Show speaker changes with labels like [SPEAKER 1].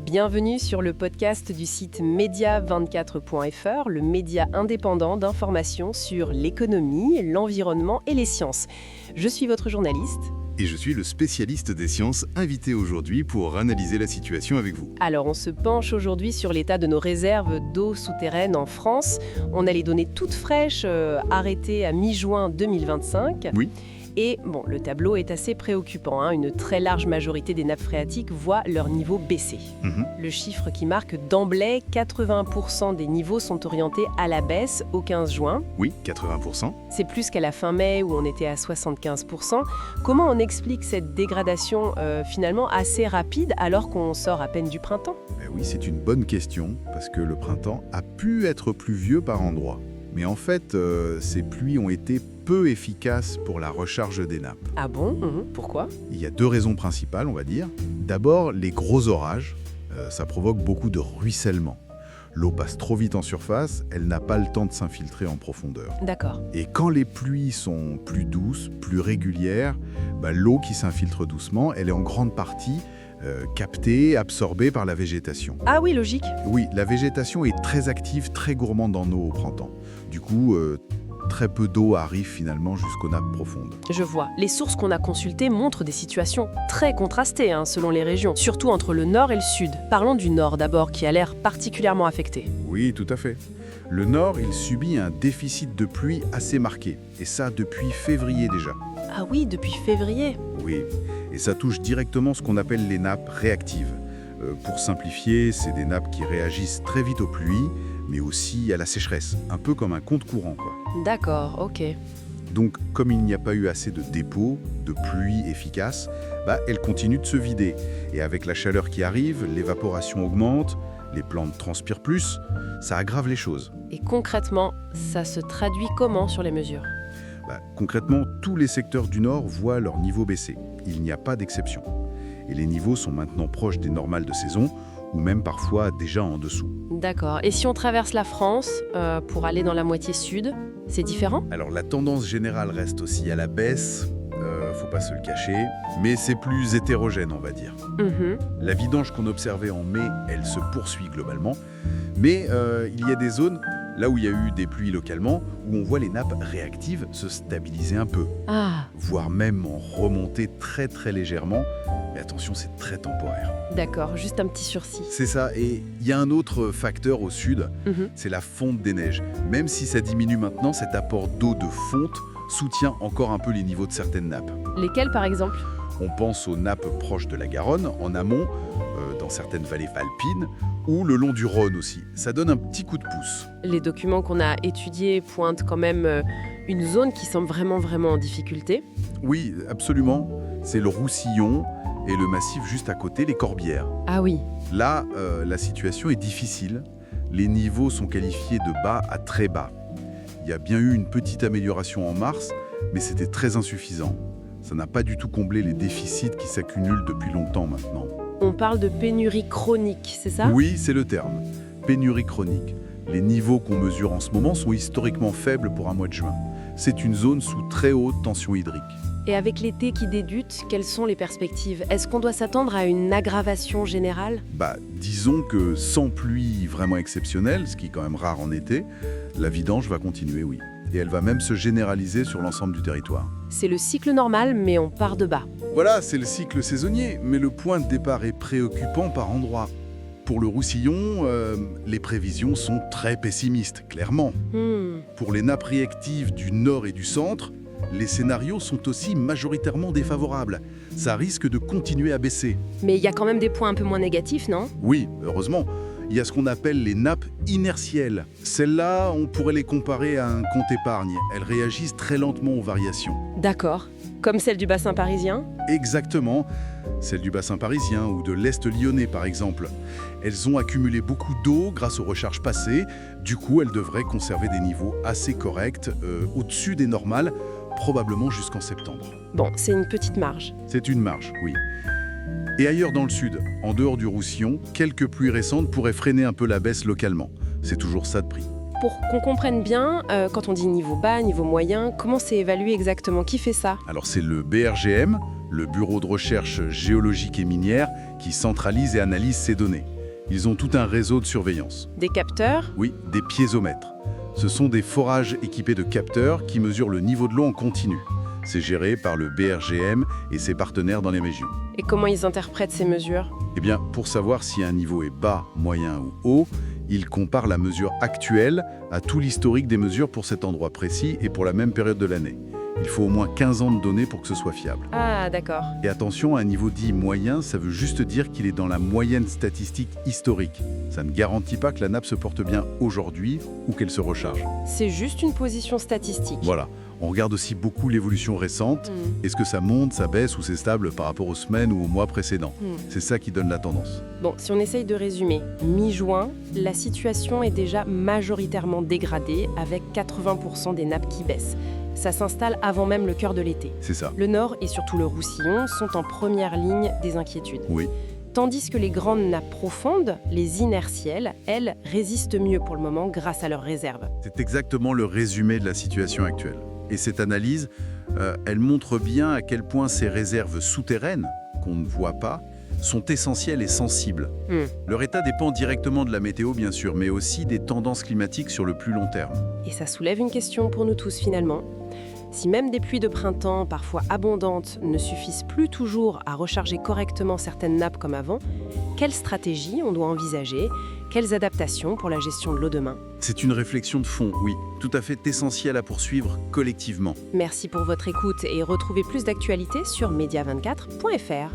[SPEAKER 1] Bienvenue sur le podcast du site media24.fr, le média indépendant d'information sur l'économie, l'environnement et les sciences. Je suis votre journaliste.
[SPEAKER 2] Et je suis le spécialiste des sciences invité aujourd'hui pour analyser la situation avec vous.
[SPEAKER 1] Alors on se penche aujourd'hui sur l'état de nos réserves d'eau souterraine en France. On a les données toutes fraîches arrêtées à mi-juin 2025.
[SPEAKER 2] Oui.
[SPEAKER 1] Et bon, le tableau est assez préoccupant. Une très large majorité des nappes phréatiques voient leur niveau baisser. Le chiffre qui marque d'emblée, 80% des niveaux sont orientés à la baisse au 15 juin.
[SPEAKER 2] Oui, 80%.
[SPEAKER 1] C'est plus qu'à la fin mai où on était à 75%. Comment on explique cette dégradation finalement assez rapide alors qu'on sort à peine du printemps ?
[SPEAKER 2] Oui, c'est une bonne question parce que le printemps a pu être pluvieux par endroits. Mais en fait, ces pluies ont été peu efficaces pour la recharge des nappes.
[SPEAKER 1] Ah bon ? Pourquoi ?
[SPEAKER 2] Il y a deux raisons principales, on va dire. D'abord, les gros orages, ça provoque beaucoup de ruissellement. L'eau passe trop vite en surface, elle n'a pas le temps de s'infiltrer en profondeur.
[SPEAKER 1] D'accord.
[SPEAKER 2] Et quand les pluies sont plus douces, plus régulières, l'eau qui s'infiltre doucement, elle est en grande partie captée, absorbée par la végétation.
[SPEAKER 1] Ah oui, logique.
[SPEAKER 2] Oui, la végétation est très active, très gourmande en eau au printemps. Du coup, très peu d'eau arrive finalement jusqu'aux nappes profondes.
[SPEAKER 1] Je vois. Les sources qu'on a consultées montrent des situations très contrastées selon les régions, surtout entre le nord et le sud. Parlons du nord d'abord, qui a l'air particulièrement affecté.
[SPEAKER 2] Oui, tout à fait. Le nord, il subit un déficit de pluie assez marqué, et ça depuis février déjà.
[SPEAKER 1] Ah oui, depuis février.
[SPEAKER 2] Oui, et ça touche directement ce qu'on appelle les nappes réactives. Pour simplifier, c'est des nappes qui réagissent très vite aux pluies, mais aussi à la sécheresse, un peu comme un compte courant, quoi.
[SPEAKER 1] D'accord, ok.
[SPEAKER 2] Donc, comme il n'y a pas eu assez de dépôts, de pluie efficace, elle continue de se vider. Et avec la chaleur qui arrive, l'évaporation augmente, les plantes transpirent plus, ça aggrave les choses.
[SPEAKER 1] Et concrètement, ça se traduit comment sur les mesures ?
[SPEAKER 2] Concrètement, tous les secteurs du Nord voient leur niveau baisser. Il n'y a pas d'exception. Et les niveaux sont maintenant proches des normales de saison, ou même parfois déjà en dessous.
[SPEAKER 1] D'accord. Et si on traverse la France pour aller dans la moitié sud, c'est différent ?
[SPEAKER 2] Alors la tendance générale reste aussi à la baisse, faut pas se le cacher, mais c'est plus hétérogène, on va dire. La vidange qu'on observait en mai, elle se poursuit globalement, mais il y a des zones, là où il y a eu des pluies localement, où on voit les nappes réactives se stabiliser un peu, voire même en remonter très très légèrement. Mais attention, c'est très temporaire.
[SPEAKER 1] D'accord, juste un petit sursis.
[SPEAKER 2] C'est ça, et il y a un autre facteur au sud, c'est la fonte des neiges. Même si ça diminue maintenant, cet apport d'eau de fonte soutient encore un peu les niveaux de certaines nappes.
[SPEAKER 1] Lesquelles par exemple ?
[SPEAKER 2] On pense aux nappes proches de la Garonne, en amont, dans certaines vallées alpines, ou le long du Rhône aussi. Ça donne un petit coup de pouce.
[SPEAKER 1] Les documents qu'on a étudiés pointent quand même une zone qui semble vraiment en difficulté.
[SPEAKER 2] Oui, absolument. C'est le Roussillon et le massif juste à côté, les Corbières.
[SPEAKER 1] Ah oui.
[SPEAKER 2] Là, la situation est difficile. Les niveaux sont qualifiés de bas à très bas. Il y a bien eu une petite amélioration en mars, mais c'était très insuffisant. Ça n'a pas du tout comblé les déficits qui s'accumulent depuis longtemps maintenant.
[SPEAKER 1] On parle de pénurie chronique, c'est ça ?
[SPEAKER 2] Oui, c'est le terme. Pénurie chronique. Les niveaux qu'on mesure en ce moment sont historiquement faibles pour un mois de juin. C'est une zone sous très haute tension hydrique.
[SPEAKER 1] Et avec l'été qui débute, quelles sont les perspectives ? Est-ce qu'on doit s'attendre à une aggravation générale ?
[SPEAKER 2] Disons que sans pluie vraiment exceptionnelle, ce qui est quand même rare en été, la vidange va continuer, oui. Et elle va même se généraliser sur l'ensemble du territoire.
[SPEAKER 1] C'est le cycle normal, mais on part de bas.
[SPEAKER 2] Voilà, c'est le cycle saisonnier, mais le point de départ est préoccupant par endroits. Pour le Roussillon, les prévisions sont très pessimistes, clairement. Pour les nappes réactives du nord et du centre, les scénarios sont aussi majoritairement défavorables. Ça risque de continuer à baisser.
[SPEAKER 1] Mais il y a quand même des points un peu moins négatifs, non ?
[SPEAKER 2] Oui, heureusement. Il y a ce qu'on appelle les nappes inertielles. Celles-là, on pourrait les comparer à un compte épargne. Elles réagissent très lentement aux variations.
[SPEAKER 1] D'accord. Comme celle du bassin parisien ?
[SPEAKER 2] Exactement. Celle du bassin parisien ou de l'Est lyonnais, par exemple. Elles ont accumulé beaucoup d'eau grâce aux recharges passées. Du coup, elles devraient conserver des niveaux assez corrects, au-dessus des normales, probablement jusqu'en septembre.
[SPEAKER 1] Bon, c'est une petite marge.
[SPEAKER 2] C'est une marge, oui. Et ailleurs dans le sud, en dehors du Roussillon, quelques pluies récentes pourraient freiner un peu la baisse localement. C'est toujours ça de prix.
[SPEAKER 1] Pour qu'on comprenne bien, quand on dit niveau bas, niveau moyen, comment c'est évalué exactement ? Qui fait ça ?
[SPEAKER 2] Alors c'est le BRGM, le bureau de recherche géologique et minière, qui centralise et analyse ces données. Ils ont tout un réseau de surveillance.
[SPEAKER 1] Des capteurs?
[SPEAKER 2] Oui, des piézomètres. Ce sont des forages équipés de capteurs qui mesurent le niveau de l'eau en continu. C'est géré par le BRGM et ses partenaires dans les régions.
[SPEAKER 1] Et comment ils interprètent ces mesures?
[SPEAKER 2] Eh bien, pour savoir si un niveau est bas, moyen ou haut, ils comparent la mesure actuelle à tout l'historique des mesures pour cet endroit précis et pour la même période de l'année. Il faut au moins 15 ans de données pour que ce soit fiable.
[SPEAKER 1] Ah, d'accord.
[SPEAKER 2] Et attention, un niveau dit moyen, ça veut juste dire qu'il est dans la moyenne statistique historique. Ça ne garantit pas que la nappe se porte bien aujourd'hui ou qu'elle se recharge.
[SPEAKER 1] C'est juste une position statistique.
[SPEAKER 2] Voilà. On regarde aussi beaucoup l'évolution récente. Est-ce que ça monte, ça baisse ou c'est stable par rapport aux semaines ou aux mois précédents? C'est ça qui donne la tendance.
[SPEAKER 1] Bon, si on essaye de résumer, mi-juin, la situation est déjà majoritairement dégradée avec 80% des nappes qui baissent. Ça s'installe avant même le cœur de l'été.
[SPEAKER 2] C'est ça.
[SPEAKER 1] Le Nord et surtout le Roussillon sont en première ligne des inquiétudes.
[SPEAKER 2] Oui.
[SPEAKER 1] Tandis que les grandes nappes profondes, les inertielles, elles, résistent mieux pour le moment grâce à leurs réserves.
[SPEAKER 2] C'est exactement le résumé de la situation actuelle. Et cette analyse, elle montre bien à quel point ces réserves souterraines, qu'on ne voit pas, sont essentielles et sensibles. Leur état dépend directement de la météo, bien sûr, mais aussi des tendances climatiques sur le plus long terme.
[SPEAKER 1] Et ça soulève une question pour nous tous finalement. Si même des pluies de printemps, parfois abondantes, ne suffisent plus toujours à recharger correctement certaines nappes comme avant, quelle stratégie on doit envisager? Quelles adaptations pour la gestion de l'eau demain?
[SPEAKER 2] C'est une réflexion de fond, oui, tout à fait essentielle à poursuivre collectivement.
[SPEAKER 1] Merci pour votre écoute et retrouvez plus d'actualités sur media24.fr.